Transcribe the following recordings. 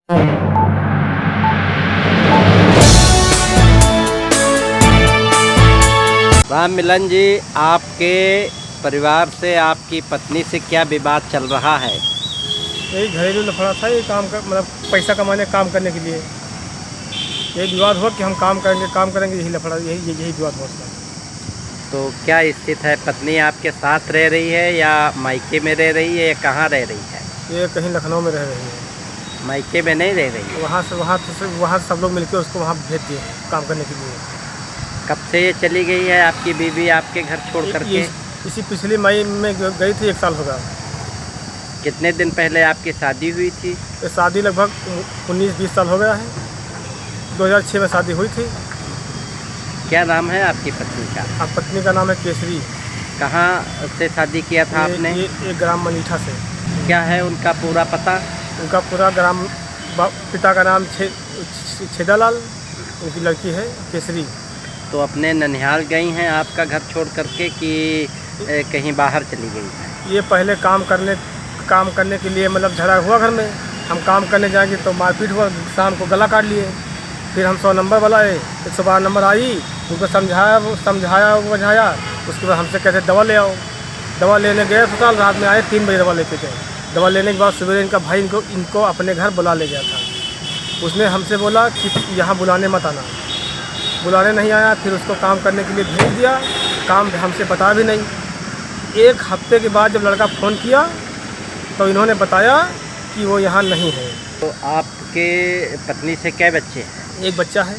राम मिलन जी, आपके परिवार से आपकी पत्नी से क्या विवाद चल रहा है? यही घरेलू लफड़ा था। ये काम कर मतलब पैसा कमाने काम करने के लिए यही विवाद हुआ कि हम काम करेंगे यही लफड़ा यही विवाद हुआ था। तो क्या स्थिति है? पत्नी आपके साथ रह रही है या मायके में रह रही है या कहाँ रह रही है? ये कहीं लखनऊ में रह रही है। मायके में नहीं रह रही है? वहाँ से सब लोग मिलकर उसको वहाँ भेज दिए काम करने के लिए। कब से ये चली गई है आपकी बीवी आपके घर छोड़ करके? इसी पिछले मई में गई थी, 1 साल होगा। कितने दिन पहले आपकी शादी हुई थी? ये शादी लगभग 19-20 साल हो गया है। 2006 में शादी हुई थी। क्या नाम है आपकी पत्नी का? अब पत्नी का नाम है केसरी। कहाँ से शादी किया था आपने? ये ग्राम मनीठा से। क्या है उनका पूरा पता? उनका पूरा ग्राम, पिता का नाम छेदालाल, उनकी लड़की है केसरी। तो अपने ननिहाल गई हैं आपका घर छोड़ करके कि कहीं बाहर चली गई हैं? ये पहले काम करने के लिए मतलब झगड़ा हुआ घर में। हम काम करने जाएंगे तो मारपीट हुआ, शाम को गला काट लिए। फिर हम 100 नंबर बुलाए, 112 नंबर आई, उनको समझाया बुझाया। उसके बाद हमसे कहते दवा ले आओ। दवा लेने गए अस्पताल, रात में आए 3 बजे दवा लेके गए। दवा लेने के बाद सवेरे इनका भाई इनको अपने घर बुला ले गया था। उसने हमसे बोला कि यहाँ बुलाने मत आना। बुलाने नहीं आया। फिर उसको काम करने के लिए भेज दिया। काम हमसे बता भी नहीं। 1 हफ्ते के बाद जब लड़का फ़ोन किया तो इन्होंने बताया कि वो यहाँ नहीं है। तो आपके पत्नी से क्या बच्चे हैं? 1 बच्चा है।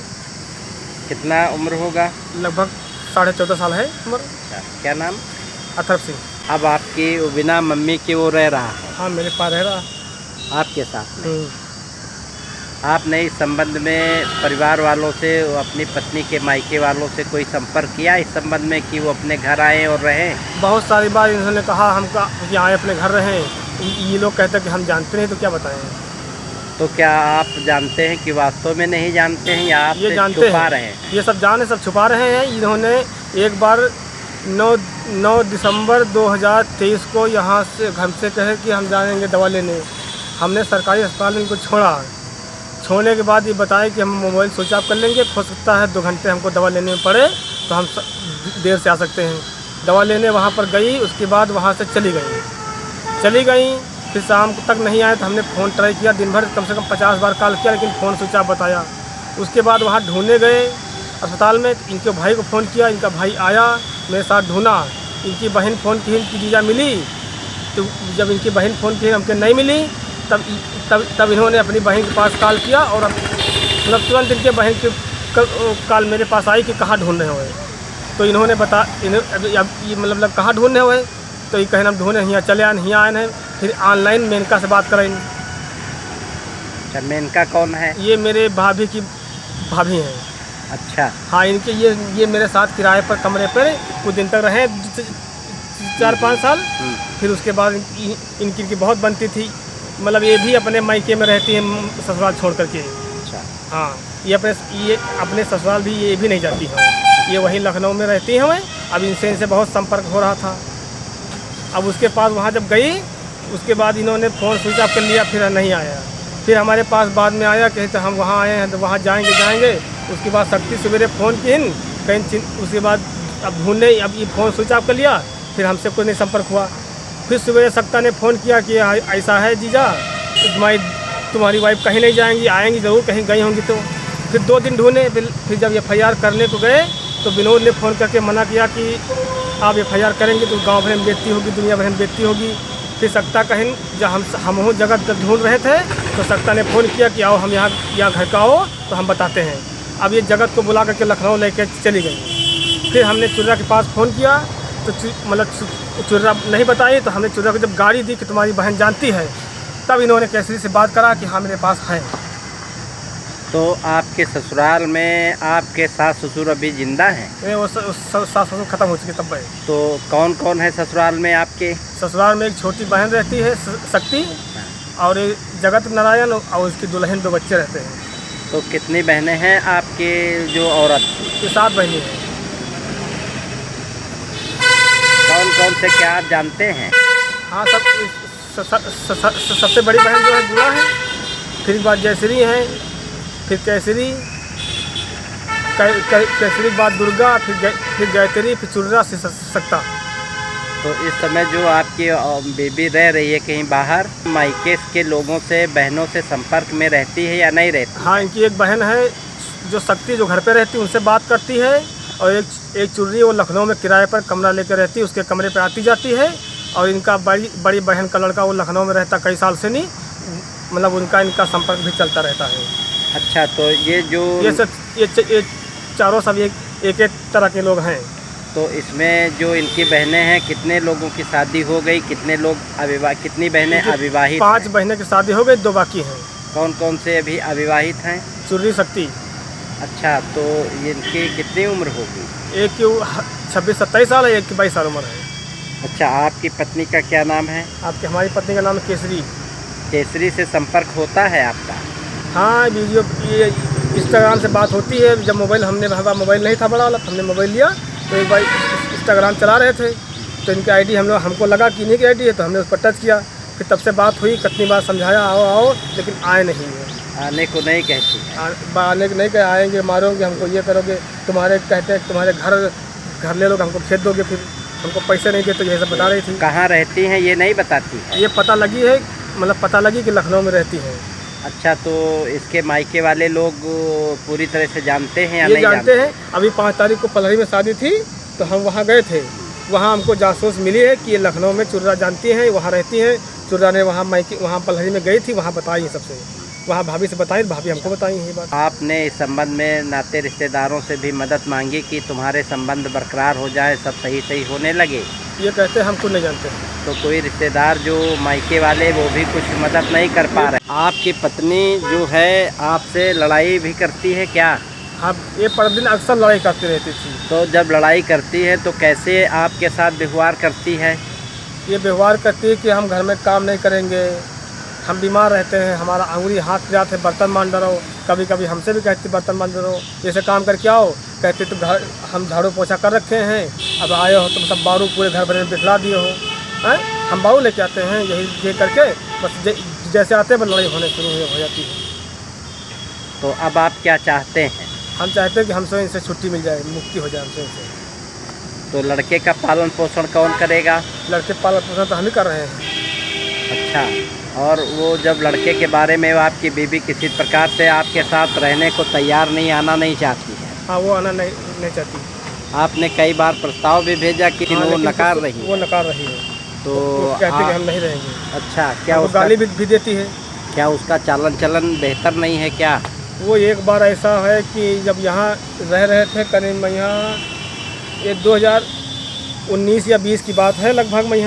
कितना उम्र होगा? लगभग 14.5 साल है उम्र। क्या नाम? अथर्व सिंह। अब आपकी बिना मम्मी के वो रह रहा है? हाँ, मेरे पास रह रहा। आपके साथ में? आपने इस संबंध में परिवार वालों से, अपनी पत्नी के मायके वालों से कोई संपर्क किया इस संबंध में कि वो अपने घर आए और रहें? बहुत सारी बार इन्होंने कहा हमका कि आए अपने घर रहें। ये लोग कहते हैं कि हम जानते नहीं, तो क्या बताएं। तो क्या आप जानते हैं कि वास्तव में नहीं जानते हैं या आप ये जानते छुपा रहे हैं? ये सब सब छुपा रहे हैं। इन्होंने एक बार 9 दिसंबर 2023 को यहाँ से हमसे कहे कि हम जाएंगे दवा लेने। हमने सरकारी अस्पताल में इनको छोड़ने के बाद ये बताया कि हम मोबाइल स्विच ऑफ कर लेंगे, हो सकता है 2 घंटे हमको दवा लेने में पड़े तो हम देर से आ सकते हैं। दवा लेने वहाँ पर गई, उसके बाद वहाँ से चली गई। फिर शाम तक नहीं आए तो हमने फ़ोन ट्राई किया, दिन भर कम से कम 50 बार कॉल किया, लेकिन फ़ोन स्विच ऑफ बताया। उसके बाद वहाँ ढूंढने गए अस्पताल में। इनके भाई को फ़ोन किया, इनका भाई आया, मेरे साथ ढूंढा। इनकी बहन फ़ोन की, इनकी जीजा मिली। तो जब इनकी बहन फ़ोन की हमको नहीं मिली, तब इन्होंने अपनी बहन के पास कॉल किया और मतलब तुरंत इनके बहन की कॉल मेरे पास आई कि कहाँ ढूंढ रहे हुए। तो इन्होंने मतलब कहाँ ढूंढ रहे हुए, तो ये कहना हम ढूंढे यहाँ चले आए, नहीं आए हैं। फिर ऑनलाइन मेनका से बात करें। अच्छा, मेनका कौन है? ये मेरे भाभी की भाभी हैं। अच्छा। हाँ, इनके ये मेरे साथ किराए पर कमरे पर कुछ दिन तक रहे, 4-5 साल। फिर उसके बाद इनकी बहुत बनती थी। मतलब ये भी अपने मायके में रहती है ससुराल छोड़ करके। अच्छा। हाँ, ये अपने ससुराल भी ये भी नहीं जाती हैं। ये वहीं लखनऊ में रहती हैं। अब इनसे बहुत संपर्क हो रहा था। अब उसके पास वहाँ जब गई, उसके बाद इन्होंने फ़ोन स्विच ऑफ कर लिया, फिर नहीं आया। फिर हमारे पास बाद में आया कि तो हम वहाँ आए हैं, तो वहाँ जाएंगे। उसके बाद शक्ति सवेरे फ़ोन की कहीं, उसके बाद अब ढूंढने, अब ये फ़ोन स्विच ऑफ कर लिया। फिर हमसे कोई नहीं संपर्क हुआ। फिर सवेरे सत्ता ने फ़ोन किया कि ऐसा है जीजा, तुम्हारी वाइफ कहीं नहीं जाएंगी, आएंगी ज़रूर, कहीं गई होंगी। तो फिर 2 दिन ढूंढे। फिर जब FIR करने को गए तो विनोद ने फ़ोन करके मना किया कि आप FIR करेंगे तो गांव भर में बेइज्जती होगी, दुनिया भर में बेइज्जती होगी। फिर सत्ता कहीं जब हम जगह ढूंढ रहे थे तो सत्ता ने फ़ोन किया कि आओ हम यहाँ घर का आओ तो हम बताते हैं। अब ये जगत को बुला करके लखनऊ लेके चली गई। फिर हमने चुर्रा के पास फ़ोन किया तो मतलब चुर्रा नहीं बताई। तो हमने चुर्रा को जब गाड़ी दी कि तुम्हारी बहन जानती है, तब इन्होंने केसरी से बात करा कि हाँ मेरे पास है। तो आपके ससुराल में आपके सास ससुर अभी जिंदा हैं? वो सास ससुर ख़त्म हो चुके तब है। तो कौन कौन है ससुराल में आपके? ससुराल में एक छोटी बहन रहती है शक्ति, और एक जगत नारायण, और उसकी दुल्हन 2 बच्चे रहते हैं। तो कितनी बहनें हैं आपके जो औरत? 7 बहनें हैं। कौन कौन से क्या आप जानते हैं? हाँ, सबसे बड़ी बहन जो है गुड़ा है। फिर बाद जयश्री हैं, फिर केसरी, केसरी के बाद दुर्गा, फिर गायत्री, फिर चुर्रा, सकता। तो इस समय जो आपकी बेबी रह रही है कहीं बाहर, मायके के लोगों से, बहनों से संपर्क में रहती है या नहीं रहती? हाँ, इनकी एक बहन है जो शक्ति, जो घर पे रहती है, उनसे बात करती है। और एक चुर्री, वो लखनऊ में किराए पर कमरा लेकर रहती है, उसके कमरे पे आती जाती है। और इनका बड़ी बहन का लड़का, वो लखनऊ में रहता कई साल से नहीं, मतलब इनका संपर्क भी चलता रहता है। अच्छा, तो ये जो ये चारों सब एक तरह के लोग हैं। तो इसमें जो इनकी बहनें हैं, कितने लोगों की शादी हो गई, कितने लोग कितनी बहनें अविवाहित? 5 बहनें की शादी हो गई, 2 बाकी हैं। कौन कौन से अभी अविवाहित हैं? चुर्री, शक्ति। अच्छा, तो इनकी कितनी उम्र होगी? एक की 26-27 साल है, एक की 22 साल उम्र है। अच्छा, आपकी पत्नी का क्या नाम है? हमारी पत्नी का नाम है केसरी। केसरी से संपर्क होता है आपका? हाँ, वीडियो ये इंस्टाग्राम से बात होती है। जब हमारा मोबाइल नहीं था बड़ा वाला, हमने मोबाइल लिया तो एक बार इंस्टाग्राम चला रहे थे, तो इनकी आईडी हमको लगा कि इन्हीं की आईडी है, तो हमने उस पर टच किया। फिर तब से बात हुई, कितनी बार समझाया आओ, लेकिन आए नहीं है। आने को नहीं कहती? आने को नहीं कहे, आएंगे, मारोगे हमको, ये करोगे, तुम्हारे कहते हैं तुम्हारे घर ले लोगे, हमको खेत दोगे, फिर हमको पैसे नहीं देते, यही सब बता रही थी। कहाँ रहती हैं ये नहीं बताती? ये पता लगी कि लखनऊ में रहती है। अच्छा, तो इसके मायके वाले लोग पूरी तरह से जानते हैं या ये नहीं जानते हैं? अभी 5 तारीख को पलहरी में शादी थी, तो हम वहाँ गए थे। वहाँ हमको जासूस मिली है कि ये लखनऊ में चुर्रा जानती हैं, वहाँ रहती हैं। चुर्रा ने वहाँ पलहरी में गई थी, वहाँ बताई सबसे, वहाँ भाभी से बताई, भाभी हमको बताई ये बात। आपने इस संबंध में नाते रिश्तेदारों से भी मदद मांगी कि तुम्हारे संबंध बरकरार हो जाए, सब सही होने लगे? ये कहते हैं हमको नहीं जानते। तो कोई रिश्तेदार जो मायके वाले, वो भी कुछ मदद नहीं कर पा रहे? आपकी पत्नी जो है आपसे लड़ाई भी करती है क्या? हाँ, ये पर दिन अक्सर लड़ाई करती रहती थी। तो जब लड़ाई करती है तो कैसे आपके साथ व्यवहार करती है? ये व्यवहार करती है कि हम घर में काम नहीं करेंगे, हम बीमार रहते हैं, हमारा अंगुली हाथ जाते हैं, बर्तन मान डरो। कभी कभी हमसे भी कहती बर्तन मान डरो, जैसे काम करके आओ, कहते तो घर हम झाड़ू पोछा कर रखे हैं, अब आए हो तो सब बारू पूरे घर भर में बिखला दिए हो, हैं? हम बारू लेके आते हैं, यही ये करके बस जैसे आते हैं बस लड़ाई होने शुरू हो जाती है। तो अब आप क्या चाहते हैं? हम चाहते हैं कि हमसे इनसे छुट्टी मिल जाए, मुक्ति हो जाए हमसे इनसे। तो लड़के का पालन पोषण कौन करेगा? लड़के पालन पोषण तो हम ही कर रहे हैं। अच्छा, और वो जब लड़के के बारे में आपकी बीवी किसी प्रकार से आपके साथ रहने को तैयार नहीं, आना नहीं चाहती है? हाँ, वो आना नहीं चाहती। आपने कई बार प्रस्ताव भी भेजा कि हाँ, वो नकार रही है? वो नकार रही है। तो कहते कि हम नहीं रहेंगे। अच्छा, क्या उसका गाली भी देती है? क्या उसका चालन चलन बेहतर नहीं है क्या? वो एक बार ऐसा है कि जब यहाँ रह रहे थे, करीब मैं यहाँ ये 2019 या 20 की बात है लगभग, मैं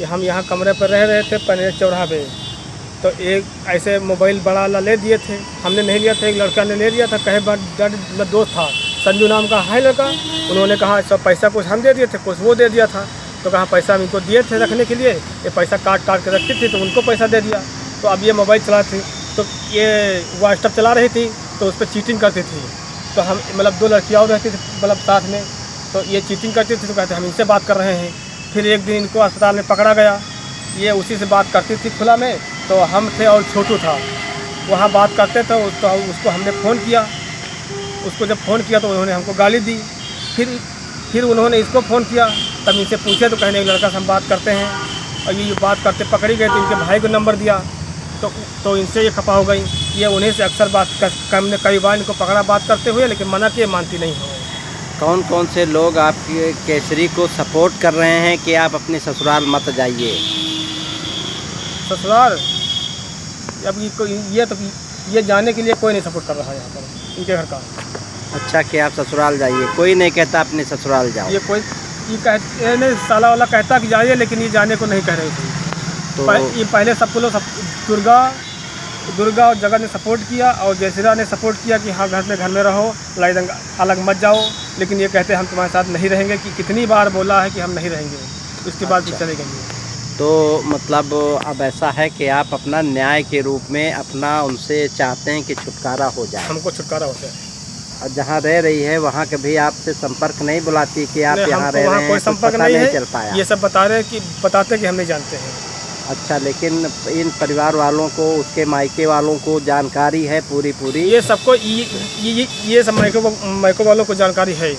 हम यहाँ कमरे पर रह रहे थे पनेर चौराहा पे। तो एक ऐसे मोबाइल बड़ा वाला ले दिए थे, हमने नहीं लिया था, एक लड़का ने ले लिया था, कहे मेरा दोस्त था, संजू नाम का है लड़का। उन्होंने कहा सब पैसा कुछ हम दे दिए थे, कुछ वो दे दिया था। तो कहा पैसा हम इनको दिए थे रखने के लिए, ये पैसा काट के रखती थी, तो उनको पैसा दे दिया। तो अब ये मोबाइल चलाती, तो ये व्हाट्सअप चला रही थी, तो उस पर चीटिंग करती थी। तो हम मतलब 2 लड़कियाँ और रहती थी मतलब साथ में, तो ये चीटिंग करती थी, तो कहते हम इनसे बात कर रहे हैं। फिर एक दिन इनको अस्पताल में पकड़ा गया, ये उसी से बात करती थी खुला में। तो हम थे और छोटू था, वहाँ बात करते थे, तो उसको हमने फ़ोन किया। उसको जब फ़ोन किया तो उन्होंने हमको गाली दी। फिर उन्होंने इसको फ़ोन किया, तब इनसे पूछे तो कहने एक लड़का से हम बात करते हैं, और ये बात करते पकड़ी गई। तो इनके भाई को नंबर दिया, तो इनसे ये खपा हो गई। ये उन्हीं से अक्सर हमने कई बार इनको पकड़ा बात करते हुए, लेकिन मना किए, मानती नहीं हो। कौन कौन से लोग आपके केसरी को सपोर्ट कर रहे हैं कि आप अपने ससुराल मत जाइए? ससुराल अब ये जाने के लिए कोई नहीं सपोर्ट कर रहा है यहाँ पर इनके घर का। अच्छा, कि आप ससुराल जाइए, कोई नहीं कहता अपने ससुराल जाओ? ये नहीं, साला वाला कहता कि जाइए, लेकिन ये जाने को नहीं कह रही थी। तो ये पहले सबको लोग दुर्गा और जगत ने सपोर्ट किया, और जयश्री ने सपोर्ट किया कि हाँ घर में रहो, लड़ाई दंगा अलग मत जाओ। लेकिन ये कहते हम तुम्हारे साथ नहीं रहेंगे, कि कितनी बार बोला है कि हम नहीं रहेंगे, उसके बाद भी चले गए। तो मतलब अब ऐसा है कि आप अपना न्याय के रूप में अपना उनसे चाहते हैं कि छुटकारा हो जाए? हमको छुटकारा हो जाए। और जहाँ रह रही है वहाँ कभी आपसे संपर्क नहीं बुलाती कि आप यहाँ रह रहे हैं? कोई संपर्क नहीं है, चल पाया? ये सब बताते कि हम नहीं जानते हैं। अच्छा, लेकिन इन परिवार वालों को, उसके मायके वालों को जानकारी है पूरी? ये सबको ये सब मायको वालों को जानकारी है।